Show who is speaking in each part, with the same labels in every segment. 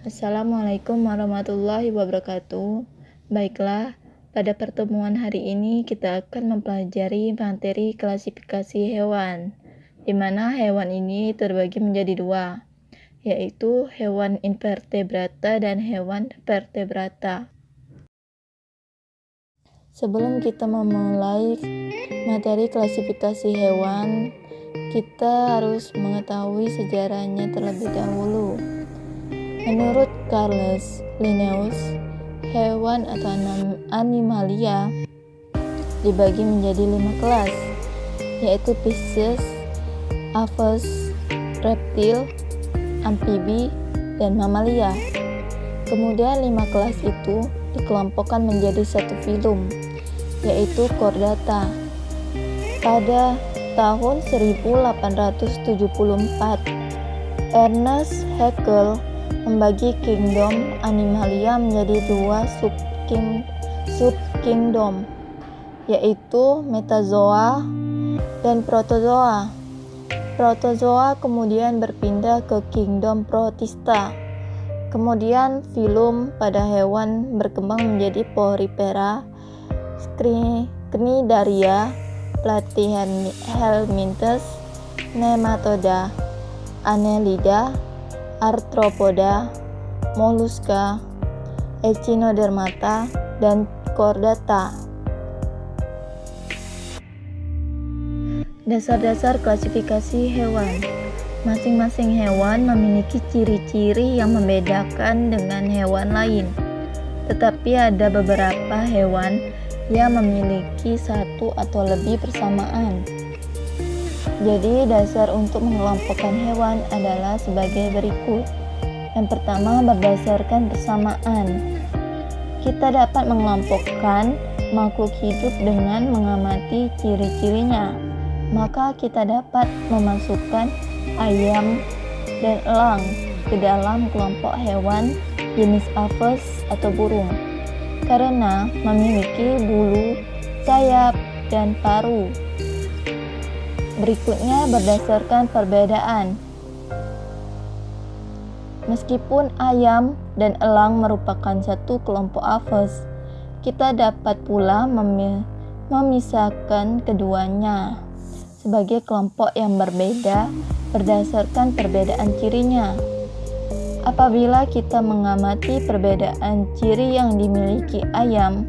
Speaker 1: Assalamualaikum warahmatullahi wabarakatuh. Baiklah, pada pertemuan hari ini kita akan mempelajari materi klasifikasi hewan, di mana hewan ini terbagi menjadi dua, yaitu hewan invertebrata dan hewan vertebrata. Sebelum kita memulai materi klasifikasi hewan, kita harus mengetahui sejarahnya terlebih dahulu. Menurut Charles Linnaeus, hewan atau animalia dibagi menjadi 5 kelas, yaitu Pisces, Aves, reptil, amfibi, dan mamalia. Kemudian 5 kelas itu dikelompokkan menjadi satu filum, yaitu Chordata. Pada tahun 1874, Ernest Haeckel membagi kingdom animalia menjadi 2 subkingdom, yaitu Metazoa dan Protozoa. Protozoa kemudian berpindah ke kingdom Protista. Kemudian filum pada hewan berkembang menjadi Porifera, Cnidaria, Platyhelminthes, Nematoda, Annelida, Arthropoda, Mollusca, Echinodermata, dan Chordata. Dasar-dasar klasifikasi hewan. Masing-masing hewan memiliki ciri-ciri yang membedakan dengan hewan lain. Tetapi ada beberapa hewan yang memiliki satu atau lebih persamaan. Jadi dasar untuk mengelompokkan hewan adalah sebagai berikut. Yang pertama, berdasarkan persamaan. Kita dapat mengelompokkan makhluk hidup dengan mengamati ciri-cirinya. Maka kita dapat memasukkan ayam dan elang ke dalam kelompok hewan jenis aves atau burung, karena memiliki bulu, sayap, dan paru. Berikutnya berdasarkan perbedaan. Meskipun ayam dan elang merupakan satu kelompok aves, kita dapat pula memisahkan keduanya sebagai kelompok yang berbeda berdasarkan perbedaan cirinya. Apabila kita mengamati perbedaan ciri yang dimiliki ayam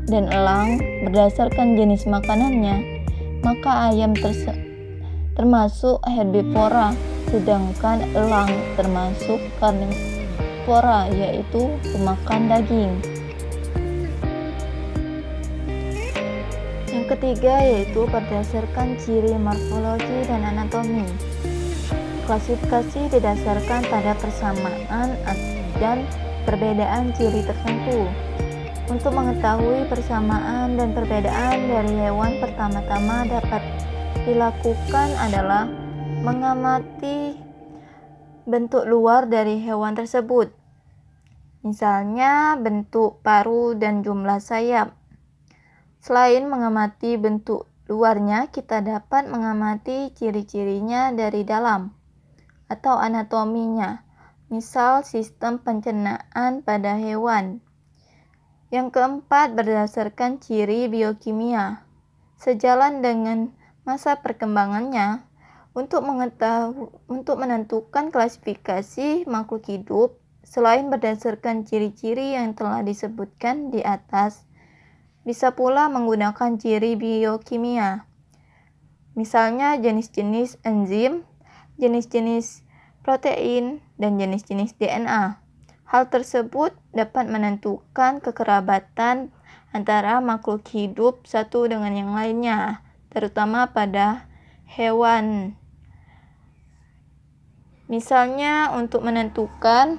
Speaker 1: dan elang berdasarkan jenis makanannya, maka ayam termasuk herbivora, sedangkan elang termasuk karnivora, yaitu pemakan daging. Yang ketiga yaitu berdasarkan ciri morfologi dan anatomi. Klasifikasi didasarkan pada persamaan dan perbedaan ciri tertentu. Untuk mengetahui persamaan dan perbedaan dari hewan, pertama-tama dapat dilakukan adalah mengamati bentuk luar dari hewan tersebut, misalnya bentuk paru dan jumlah sayap. Selain mengamati bentuk luarnya, kita dapat mengamati ciri-cirinya dari dalam atau anatominya, misal sistem pencernaan pada hewan. Yang keempat, berdasarkan ciri biokimia. Sejalan dengan masa perkembangannya, untuk menentukan klasifikasi makhluk hidup, selain berdasarkan ciri-ciri yang telah disebutkan di atas, bisa pula menggunakan ciri biokimia. Misalnya jenis-jenis enzim, jenis-jenis protein, dan jenis-jenis DNA. Hal tersebut dapat menentukan kekerabatan antara makhluk hidup satu dengan yang lainnya, terutama pada hewan. Misalnya untuk menentukan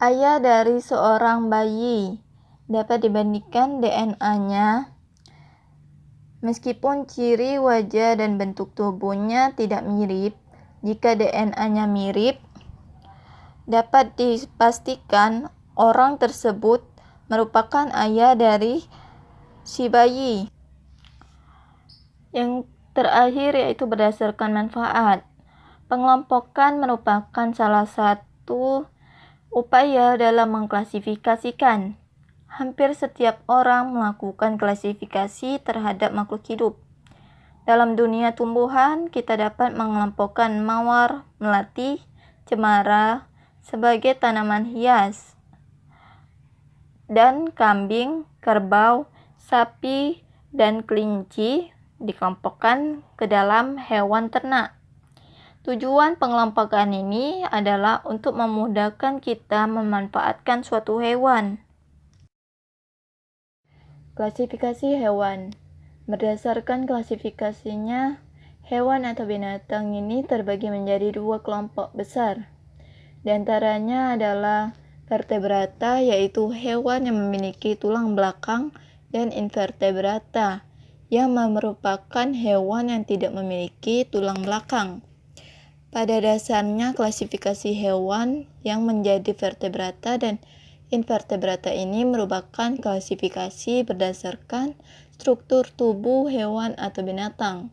Speaker 1: ayah dari seorang bayi dapat dibandingkan DNA-nya. Meskipun ciri wajah dan bentuk tubuhnya tidak mirip, jika DNA-nya mirip, dapat dipastikan orang tersebut merupakan ayah dari si bayi. Yang terakhir yaitu berdasarkan manfaat. Pengelompokan merupakan salah satu Upaya dalam mengklasifikasikan. Hampir setiap orang melakukan klasifikasi terhadap makhluk hidup. Dalam dunia tumbuhan, kita dapat mengelompokkan mawar, melati, cemara sebagai tanaman hias, dan kambing, kerbau, sapi, dan kelinci dikelompokkan ke dalam hewan ternak. Tujuan pengelompokan ini adalah untuk memudahkan kita memanfaatkan suatu hewan. Klasifikasi hewan. Berdasarkan klasifikasinya, hewan atau binatang ini terbagi menjadi dua kelompok besar. Di antaranya adalah vertebrata, yaitu hewan yang memiliki tulang belakang, dan invertebrata, yang merupakan hewan yang tidak memiliki tulang belakang. Pada dasarnya, klasifikasi hewan yang menjadi vertebrata dan invertebrata ini merupakan klasifikasi berdasarkan struktur tubuh hewan atau binatang.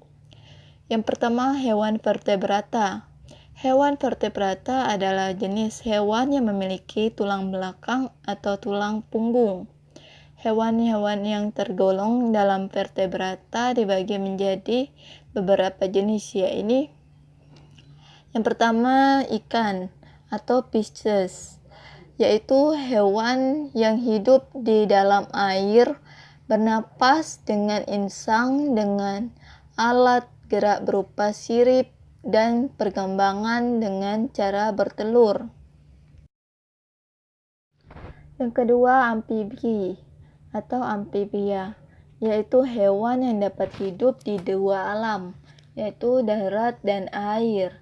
Speaker 1: Yang pertama, hewan vertebrata. Hewan vertebrata adalah jenis hewan yang memiliki tulang belakang atau tulang punggung. Hewan-hewan yang tergolong dalam vertebrata dibagi menjadi beberapa jenis, yaitu yang pertama, ikan atau fishes, yaitu hewan yang hidup di dalam air, bernapas dengan insang dengan alat gerak berupa sirip dan perkembangan dengan cara bertelur. Yang kedua, amfibi atau amfibia, yaitu hewan yang dapat hidup di dua alam, yaitu darat dan air.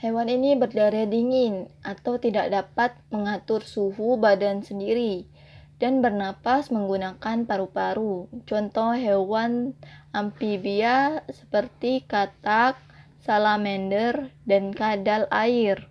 Speaker 1: Hewan ini berdarah dingin atau tidak dapat mengatur suhu badan sendiri dan bernapas menggunakan paru-paru. Contoh hewan amfibia seperti katak, salamander, dan kadal air.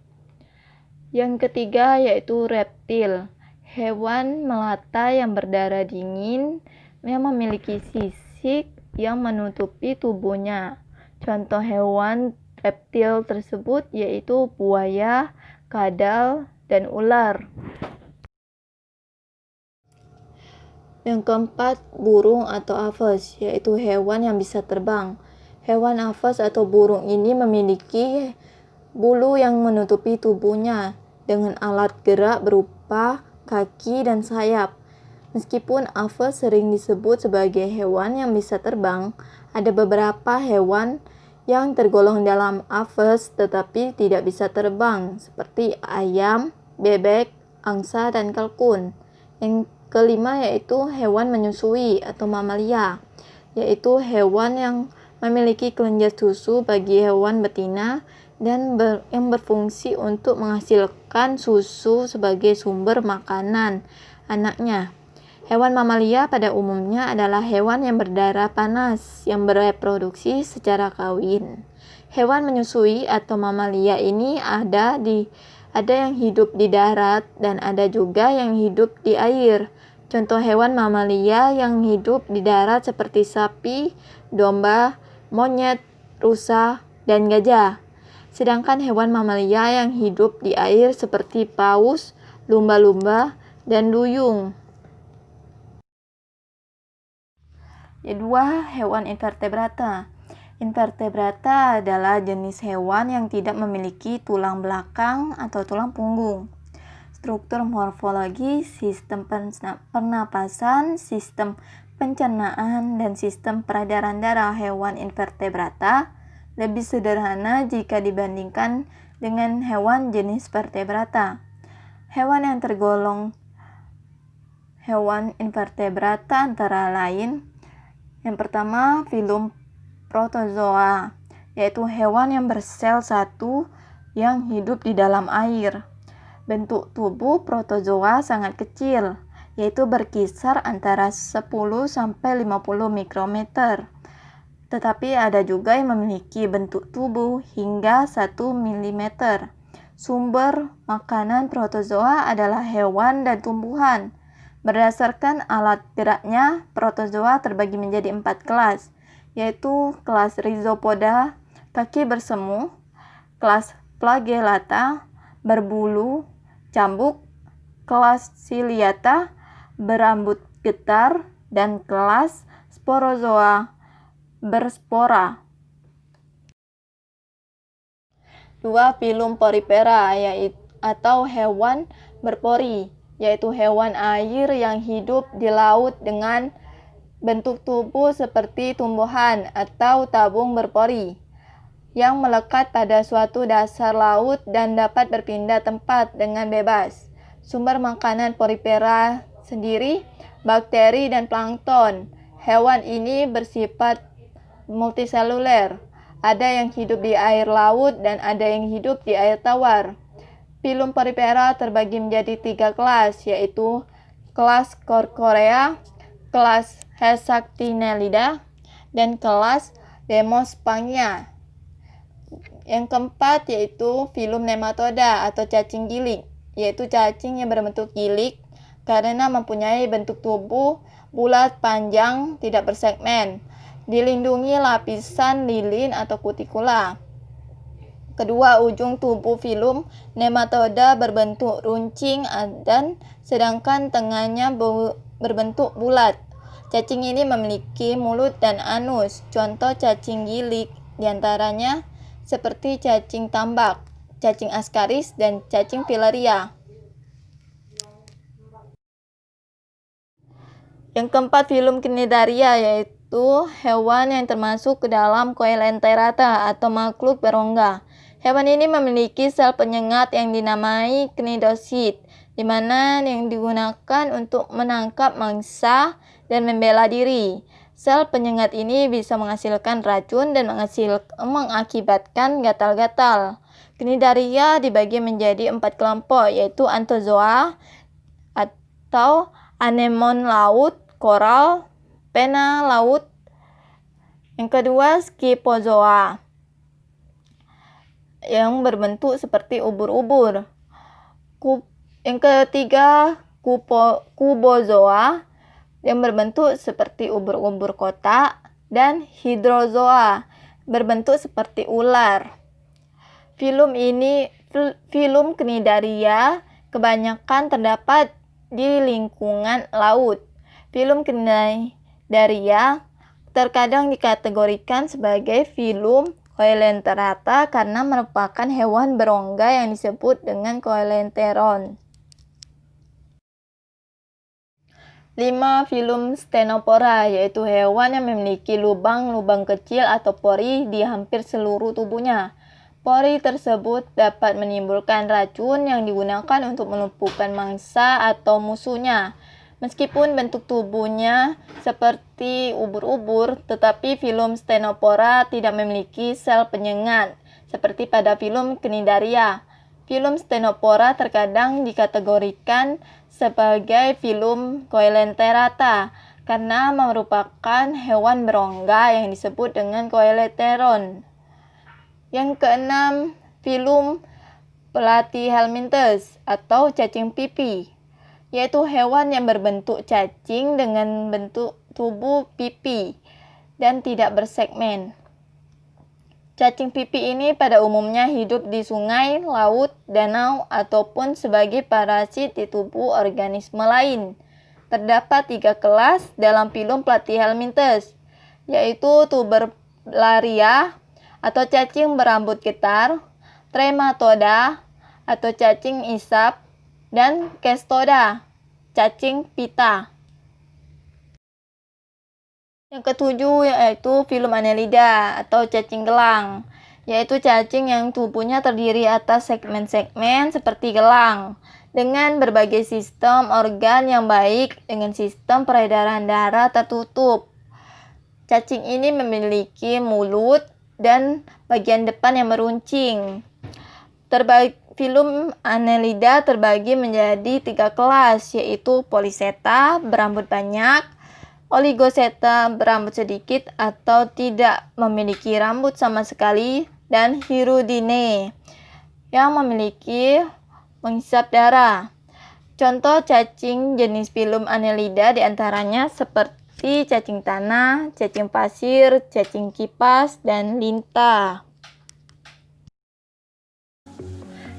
Speaker 1: Yang ketiga yaitu reptil. Hewan melata yang berdarah dingin yang memiliki sisik yang menutupi tubuhnya. Contoh hewan reptil tersebut yaitu buaya, kadal, dan ular. Yang keempat, burung atau aves, yaitu hewan yang bisa terbang. Hewan aves atau burung ini memiliki bulu yang menutupi tubuhnya dengan alat gerak berupa kaki dan sayap. Meskipun aves sering disebut sebagai hewan yang bisa terbang, ada beberapa hewan yang tergolong dalam aves tetapi tidak bisa terbang, seperti ayam, bebek, angsa, dan kalkun. Yang kelima yaitu hewan menyusui atau mamalia, yaitu hewan yang memiliki kelenjar susu bagi hewan betina dan yang berfungsi untuk menghasilkan susu sebagai sumber makanan anaknya. Hewan mamalia pada umumnya adalah hewan yang berdarah panas yang bereproduksi secara kawin. Hewan menyusui atau mamalia ini ada yang hidup di darat dan ada juga yang hidup di air. Contoh hewan mamalia yang hidup di darat seperti sapi, domba, monyet, rusa, dan gajah. Sedangkan hewan mamalia yang hidup di air seperti paus, lumba-lumba, dan duyung. Kedua, hewan invertebrata. Invertebrata adalah jenis hewan yang tidak memiliki tulang belakang atau tulang punggung. Struktur morfologi, sistem pernapasan, sistem pencernaan, dan sistem peredaran darah hewan invertebrata lebih sederhana jika dibandingkan dengan hewan jenis vertebrata. Hewan yang tergolong hewan invertebrata antara lain: yang pertama, filum protozoa, yaitu hewan yang bersel satu yang hidup di dalam air. Bentuk tubuh protozoa sangat kecil, yaitu berkisar antara 10-50 mikrometer. Tetapi ada juga yang memiliki bentuk tubuh hingga 1 mm. Sumber makanan protozoa adalah hewan dan tumbuhan. Berdasarkan alat geraknya, protozoa terbagi menjadi 4 kelas, yaitu kelas Rhizopoda, kaki bersemu, kelas Flagellata, berbulu, cambuk, kelas Ciliata berambut getar, dan kelas Sporozoa berspora. 2. Filum porifera atau hewan berpori, yaitu hewan air yang hidup di laut dengan bentuk tubuh seperti tumbuhan atau tabung berpori yang melekat pada suatu dasar laut dan dapat berpindah tempat dengan bebas. Sumber makanan porifera sendiri bakteri dan plankton. Hewan ini bersifat multiseluler. Ada yang hidup di air laut dan ada yang hidup di air tawar. Filum porifera terbagi menjadi 3 kelas, yaitu kelas Corcorea, kelas Hexactinellida, dan kelas Demospangia. Yang keempat yaitu filum Nematoda atau cacing gilik, yaitu cacing yang berbentuk gilik karena mempunyai bentuk tubuh bulat panjang tidak bersegmen, dilindungi lapisan lilin atau kutikula. Kedua ujung tubuh filum Nematoda berbentuk runcing dan sedangkan tengahnya berbentuk bulat. Cacing ini memiliki mulut dan anus. Contoh cacing gilik diantaranya seperti cacing tambak, cacing askaris, dan cacing filaria. Yang keempat filum Cnidaria, yaitu hewan yang termasuk ke dalam Coelenterata atau makhluk berongga. Hewan ini memiliki sel penyengat yang dinamai cnidosit, di mana yang digunakan untuk menangkap mangsa dan membela diri. Sel penyengat ini bisa menghasilkan racun dan mengakibatkan gatal-gatal. Cnidaria dibagi menjadi 4 kelompok, yaitu Anthozoa atau anemon laut, koral, pena laut. Yang kedua Scyphozoa yang berbentuk seperti ubur-ubur. Yang ketiga Cubozoa yang berbentuk seperti ubur-ubur kotak, dan Hydrozoa berbentuk seperti ular. Filum Cnidaria kebanyakan terdapat di lingkungan laut. Filum Cnidaria terkadang dikategorikan sebagai filum Coelenterata karena merupakan hewan berongga yang disebut dengan Coelenteron. 5. Filum Ctenophora, yaitu hewan yang memiliki lubang-lubang kecil atau pori di hampir seluruh tubuhnya. Pori tersebut dapat menimbulkan racun yang digunakan untuk melumpuhkan mangsa atau musuhnya. Meskipun bentuk tubuhnya seperti ubur-ubur, tetapi filum Ctenophora tidak memiliki sel penyengat, seperti pada filum Cnidaria. Filum Ctenophora terkadang dikategorikan sebagai filum Coelenterata karena merupakan hewan berongga yang disebut dengan Coelenteron. Yang keenam, filum Platyhelminthes atau cacing pipi, yaitu hewan yang berbentuk cacing dengan bentuk tubuh pipi dan tidak bersegmen. Cacing pipi ini pada umumnya hidup di sungai, laut, danau, ataupun sebagai parasit di tubuh organisme lain. Terdapat 3 kelas dalam filum Platyhelminthes, yaitu Tuberlaria atau cacing berambut getar, Trematoda atau cacing isap, dan Cestoda, cacing pita. Yang ketujuh yaitu filum Annelida atau cacing gelang, yaitu cacing yang tubuhnya terdiri atas segmen-segmen seperti gelang, dengan berbagai sistem organ yang baik dengan sistem peredaran darah tertutup. Cacing ini memiliki mulut dan bagian depan yang meruncing. Filum Annelida terbagi menjadi 3 kelas, yaitu Polychaeta berambut banyak, Oligochaeta berambut sedikit atau tidak memiliki rambut sama sekali, dan Hirudinea yang memiliki menghisap darah. Contoh cacing jenis filum Annelida diantaranya seperti cacing tanah, cacing pasir, cacing kipas, dan lintah.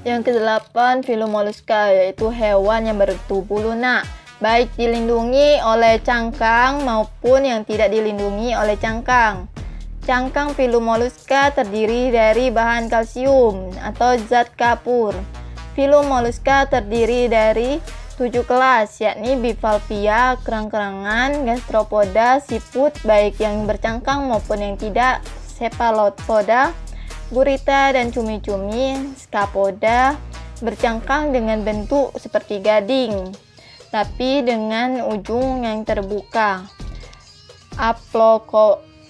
Speaker 1: Yang kedelapan, filum moluska, yaitu hewan yang bertubuh lunak, baik dilindungi oleh cangkang maupun yang tidak dilindungi oleh cangkang. Cangkang filum moluska terdiri dari bahan kalsium atau zat kapur. Filum moluska terdiri dari 7 kelas, yakni bivalvia, kerang-kerangan, gastropoda, siput, baik yang bercangkang maupun yang tidak, cephalopoda, gurita dan cumi-cumi, scapoda, bercangkang dengan bentuk seperti gading, tapi dengan ujung yang terbuka.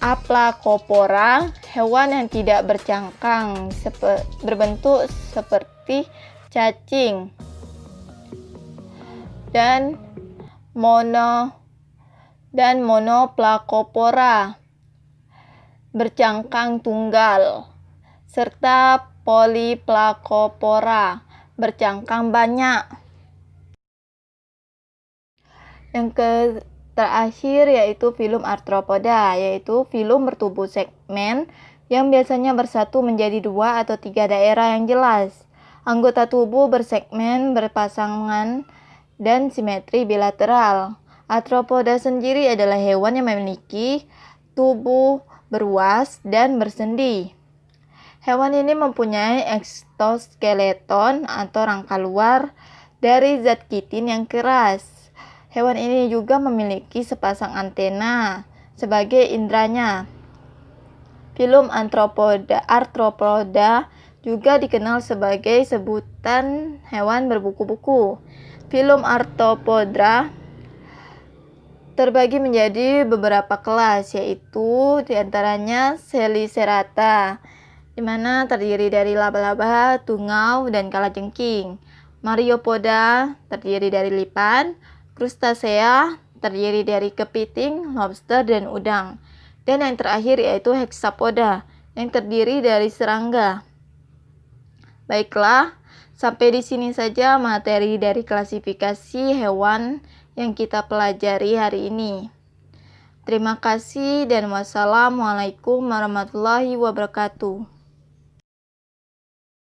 Speaker 1: Aplacopora, hewan yang tidak bercangkang, berbentuk seperti cacing. Dan monoplacopora, bercangkang tunggal, serta polyplacopora, bercangkang banyak. Yang terakhir yaitu filum arthropoda, yaitu filum bertubuh segmen yang biasanya bersatu menjadi 2 atau 3 daerah yang jelas. Anggota tubuh bersegmen, berpasangan, dan simetri bilateral. Arthropoda sendiri adalah hewan yang memiliki tubuh beruas dan bersendi. Hewan ini mempunyai eksoskeleton atau rangka luar dari zat kitin yang keras. Hewan ini juga memiliki sepasang antena sebagai indranya. Filum arthropoda juga dikenal sebagai sebutan hewan berbuku-buku. Filum Arthropoda terbagi menjadi beberapa kelas, yaitu diantaranya Selicerata, di mana terdiri dari laba-laba, tungau, dan kalajengking. Myriapoda terdiri dari lipan. Crustacea terdiri dari kepiting, lobster, dan udang. Dan yang terakhir yaitu Hexapoda, yang terdiri dari serangga. Baiklah, sampai di sini saja materi dari klasifikasi hewan yang kita pelajari hari ini. Terima kasih dan wassalamualaikum warahmatullahi wabarakatuh.